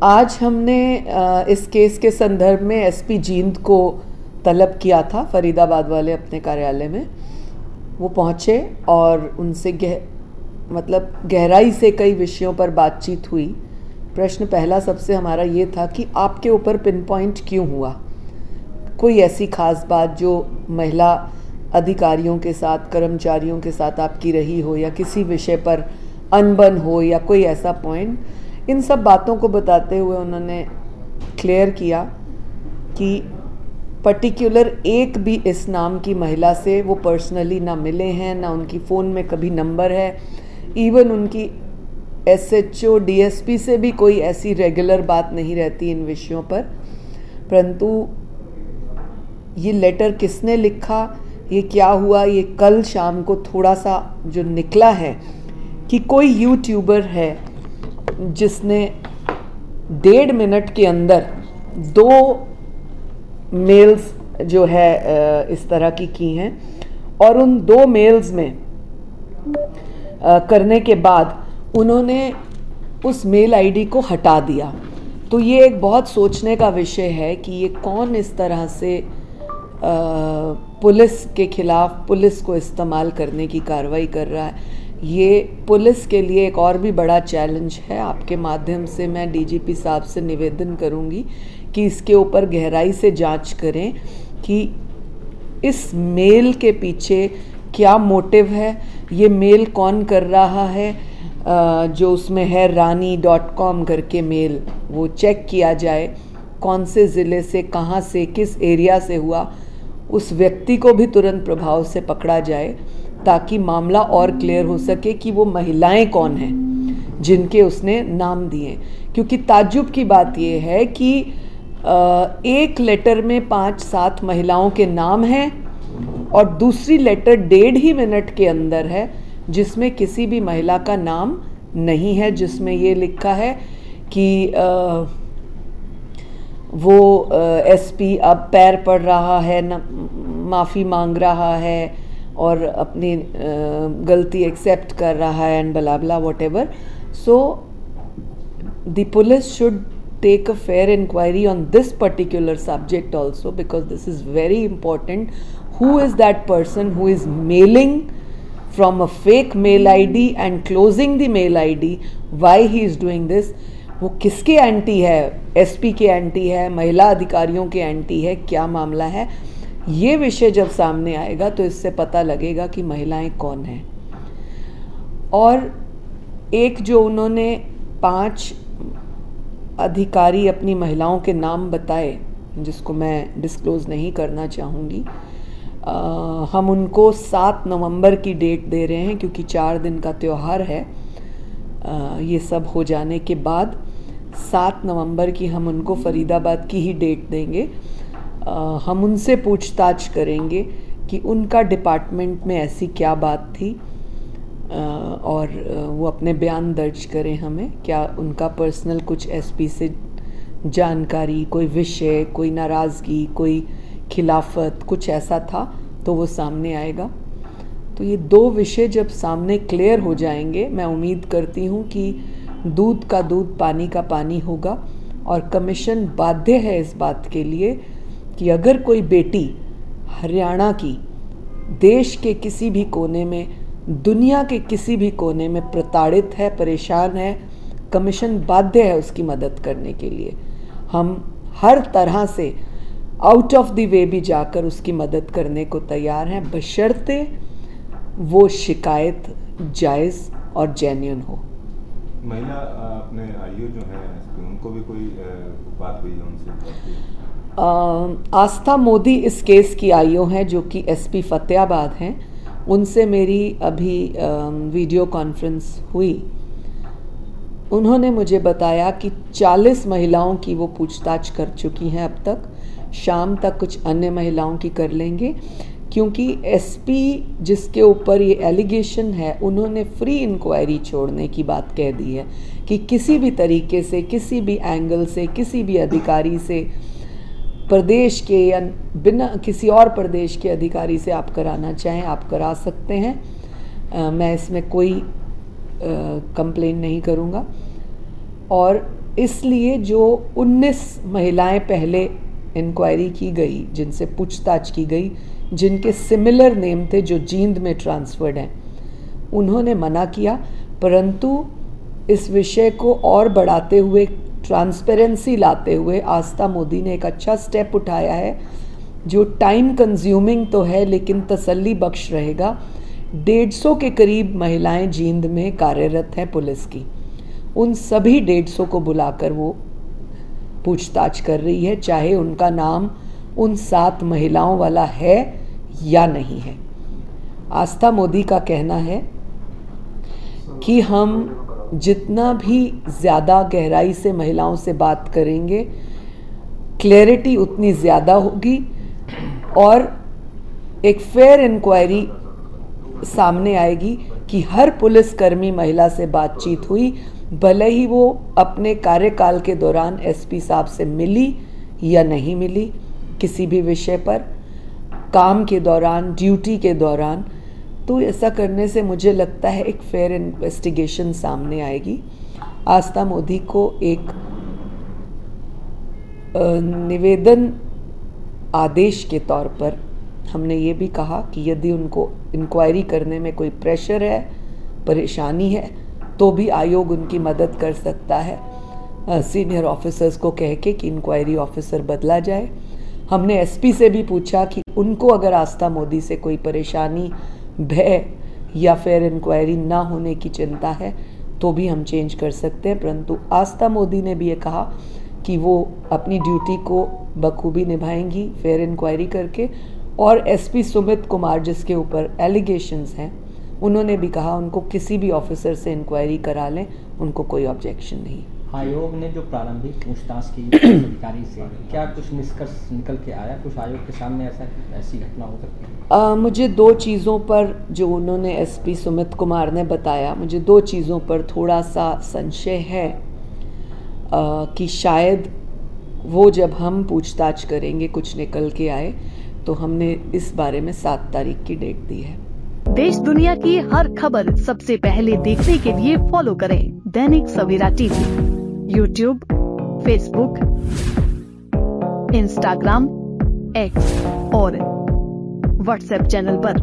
आज हमने इस केस के संदर्भ में एसपी जींद को तलब किया था फरीदाबाद वाले अपने कार्यालय में। वो पहुँचे और उनसे गहराई से कई विषयों पर बातचीत हुई। प्रश्न पहला सबसे हमारा ये था कि आपके ऊपर पिन पॉइंट क्यों हुआ, कोई ऐसी खास बात जो महिला अधिकारियों के साथ, कर्मचारियों के साथ आपकी रही हो, या किसी विषय पर अनबन हो, या कोई ऐसा पॉइंट। इन सब बातों को बताते हुए उन्होंने क्लियर किया कि पर्टिकुलर एक भी इस नाम की महिला से वो पर्सनली ना मिले हैं, ना उनकी फ़ोन में कभी नंबर है। इवन उनकी एसएचओ डीएसपी से भी कोई ऐसी रेगुलर बात नहीं रहती इन विषयों पर। परंतु ये लेटर किसने लिखा, ये क्या हुआ, ये कल शाम को थोड़ा सा जो निकला है कि कोई यूट्यूबर है जिसने 1.5 मिनट के अंदर 2 मेल्स जो है इस तरह की हैं, और उन 2 मेल्स में करने के बाद उन्होंने उस मेल आईडी को हटा दिया। तो ये एक बहुत सोचने का विषय है कि ये कौन इस तरह से पुलिस के खिलाफ, पुलिस को इस्तेमाल करने की कार्रवाई कर रहा है। ये पुलिस के लिए एक और भी बड़ा चैलेंज है। आपके माध्यम से मैं डीजीपी साहब से निवेदन करूंगी कि इसके ऊपर गहराई से जांच करें कि इस मेल के पीछे क्या मोटिव है, ये मेल कौन कर रहा है। जो उसमें है rani.com करके मेल, वो चेक किया जाए कौन से ज़िले से, कहाँ से, किस एरिया से हुआ, उस व्यक्ति को भी तुरंत प्रभाव से पकड़ा जाए ताकि मामला और क्लियर हो सके कि वो महिलाएं कौन हैं जिनके उसने नाम दिए। क्योंकि ताज्जुब की बात ये है कि एक लेटर में 5-7 महिलाओं के नाम हैं और दूसरी लेटर 1.5 मिनट के अंदर है जिसमें किसी भी महिला का नाम नहीं है, जिसमें ये लिखा है कि वो एसपी अब पैर पड़ रहा है, माफ़ी मांग रहा है और अपनी गलती एक्सेप्ट कर रहा है and blah blah whatever. So the police should take a fair inquiry on this particular subject also, because this is very important. Who is that person who is mailing from a fake mail ID and closing the mail ID? Why he is doing this? वो किसके anti है, SP के anti है, महिला अधिकारियों के anti है, क्या मामला है? ये विषय जब सामने आएगा तो इससे पता लगेगा कि महिलाएं कौन हैं। और एक जो उन्होंने 5 अधिकारी अपनी महिलाओं के नाम बताए, जिसको मैं डिस्क्लोज नहीं करना चाहूँगी, हम उनको 7 नवंबर की डेट दे रहे हैं क्योंकि 4 दिन का त्यौहार है। ये सब हो जाने के बाद 7 नवंबर की हम उनको फरीदाबाद की ही डेट देंगे। हम उनसे पूछताछ करेंगे कि उनका डिपार्टमेंट में ऐसी क्या बात थी, और वो अपने बयान दर्ज करें हमें। क्या उनका पर्सनल कुछ एसपी से जानकारी, कोई विषय, कोई नाराज़गी, कोई खिलाफत, कुछ ऐसा था तो वो सामने आएगा। तो ये 2 विषय जब सामने क्लियर हो जाएंगे, मैं उम्मीद करती हूँ कि दूध का दूध, पानी का पानी होगा। और कमीशन बाध्य है इस बात के लिए कि अगर कोई बेटी हरियाणा की देश के किसी भी कोने में, दुनिया के किसी भी कोने में प्रताड़ित है, परेशान है, कमीशन बाध्य है उसकी मदद करने के लिए। हम हर तरह से आउट ऑफ द वे भी जाकर उसकी मदद करने को तैयार हैं, बशर्ते वो शिकायत जायज़ और जेन्युइन हो। महिला अपने आईओ जो है उनको भी कोई बात हुई है उनसे? आस्था मोदी इस केस की आईओ हैं जो कि एसपी फतेहाबाद हैं। उनसे मेरी अभी वीडियो कॉन्फ्रेंस हुई। उन्होंने मुझे बताया कि 40 महिलाओं की वो पूछताछ कर चुकी हैं अब तक। शाम तक कुछ अन्य महिलाओं की कर लेंगे, क्योंकि एसपी जिसके ऊपर ये एलिगेशन है उन्होंने फ्री इंक्वायरी छोड़ने की बात कह दी है कि किसी भी तरीके से, किसी भी एंगल से, किसी भी अधिकारी से, प्रदेश के या बिना किसी और प्रदेश के अधिकारी से आप कराना चाहें आप करा सकते हैं। मैं इसमें कोई कंप्लेन नहीं करूँगा। और इसलिए जो 19 महिलाएं पहले इंक्वायरी की गई, जिनसे पूछताछ की गई, जिनके सिमिलर नेम थे जो जींद में ट्रांसफर्ड हैं, उन्होंने मना किया। परंतु इस विषय को और बढ़ाते हुए, ट्रांसपेरेंसी लाते हुए आस्था मोदी ने एक अच्छा स्टेप उठाया है, जो टाइम कंज्यूमिंग तो है लेकिन तसल्ली बख्श रहेगा। 150 के करीब महिलाएं जींद में कार्यरत हैं पुलिस की। उन सभी 150 को बुलाकर वो पूछताछ कर रही है, चाहे उनका नाम उन 7 महिलाओं वाला है या नहीं है। आस्था मोदी का कहना है कि हम जितना भी ज़्यादा गहराई से महिलाओं से बात करेंगे, क्लैरिटी उतनी ज़्यादा होगी और एक फेयर इंक्वायरी सामने आएगी कि हर पुलिसकर्मी महिला से बातचीत हुई, भले ही वो अपने कार्यकाल के दौरान एसपी साहब से मिली या नहीं मिली, किसी भी विषय पर, काम के दौरान, ड्यूटी के दौरान। तो ऐसा करने से मुझे लगता है एक फेयर इन्वेस्टिगेशन सामने आएगी। आस्था मोदी को एक निवेदन आदेश के तौर पर हमने ये भी कहा कि यदि उनको इंक्वायरी करने में कोई प्रेशर है, परेशानी है, तो भी आयोग उनकी मदद कर सकता है सीनियर ऑफिसर्स को कह के कि इंक्वायरी ऑफिसर बदला जाए। हमने एसपी से भी पूछा कि उनको अगर आस्था मोदी से कोई परेशानी, भय या फेयर इंक्वायरी ना होने की चिंता है तो भी हम चेंज कर सकते हैं। परंतु आस्था मोदी ने भी ये कहा कि वो अपनी ड्यूटी को बखूबी निभाएंगी फेयर इंक्वायरी करके। और एसपी सुमित कुमार, जिसके ऊपर एलिगेशंस हैं, उन्होंने भी कहा उनको किसी भी ऑफिसर से इंक्वायरी करा लें, उनको कोई ऑब्जेक्शन नहीं। आयोग ने जो प्रारंभिक पूछताछ की अधिकारी से, क्या कुछ निष्कर्ष निकल के आया? कुछ आयोग के सामने ऐसी घटना हो सकती है? मुझे 2 चीज़ों पर, जो उन्होंने एसपी सुमित कुमार ने बताया, मुझे 2 चीज़ों पर थोड़ा सा संशय है कि शायद वो जब हम पूछताछ करेंगे कुछ निकल के आए, तो हमने इस बारे में 7 तारीख की डेट दी है। देश दुनिया की हर खबर सबसे पहले देखने के लिए फॉलो करें Dainik Savera TV, YouTube, Facebook, Instagram, X और व्हाट्सएप चैनल पर।